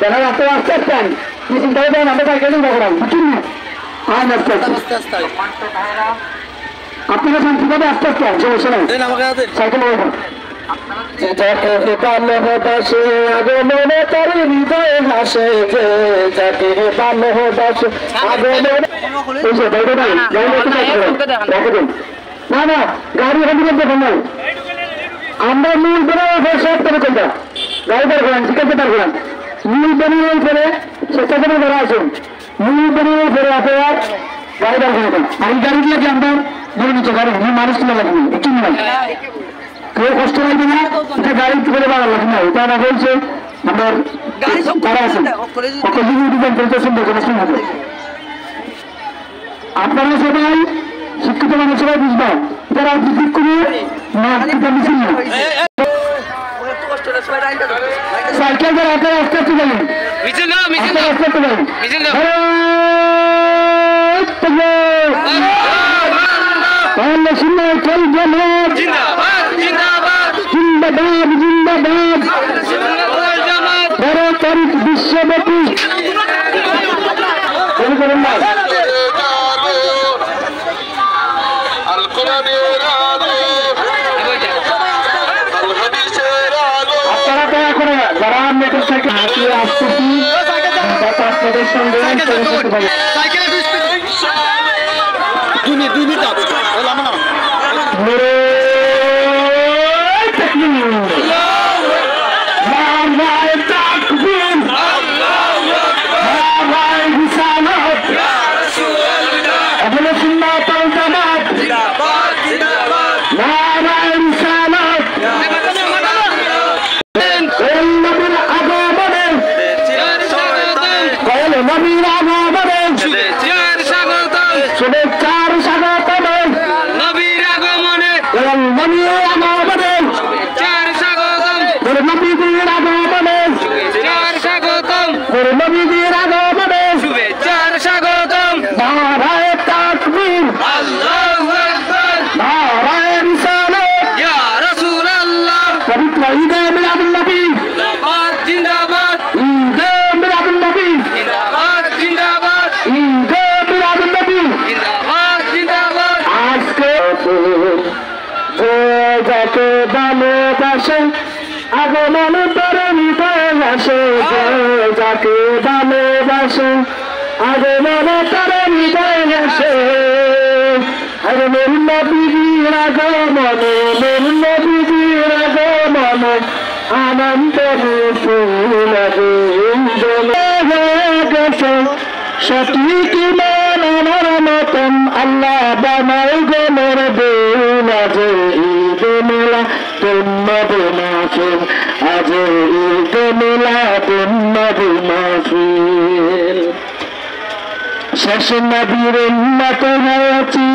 যারা রাস্তায় আসতে আসতেন চিন্তাও দেন আমরা সাইকেলিং দেখলাম বুঝছেন না আপনারা শান্তিভাবে আসতে আসতেন সমস্যা নেই সাইকেল যাকে ভালোবাসে আগমনে তার হৃদয়ে হাসে যাকে ভালোবাসে আগমনে না না গাড়ি হাঁটি দেখুন নাই আমরা মূল বেরোয় সব করে কোনটা গাড়ি বের করেন ঠিক আছে বের করেন মূল বেরিয়ে ফেলে স্বেচ্ছাসেবক যারা আসুন মূল বেরিয়ে ফেলে আপনার গাড়ি বের করে দেন আর এই গাড়ি দিয়ে কি আমরা ধরে নিতে পারি মানুষ তুলে লাগবে একটু নয় কেউ কষ্ট লাগবে না এটা গাড়ি করে বাড়া লাগবে না এটা না বলছে আমার তারা আছেন আপনারা সবাই শিক্ষিত মানুষ সবাই বুঝবেন যারা বিক্রি করে না মিছিল না সাইকেল যারা আপনারা আস্তে আস্তে যাবেন আস্তে আস্তে যাবেন তাহলে শুনে চল জামাত জিন্দাবাদ জিন্দাবাদ বড় তারিখ বিশ্বব্যাপী আপনারা দয়া করে যারা মেট্রো সাইকেল হাঁটিয়ে আসতেছি আপনাদের সঙ্গে যাকে ভালোবাসে আগমন তার হৃদয়ে হাসে যাকে ভালোবাসে আগমন তার হৃদয়ে হাসে আর মের নবীর আগমনে মের নবীর আগমনে আনন্দ গেছে সঠিক মানার মতন আল্লাহ বানাই গমের দিন আজ ঈদ মেলা তোমাদের মাসের আজ ঈদ মেলা তোমাদের মাসের শেষ নবীর উম্মত হয়েছি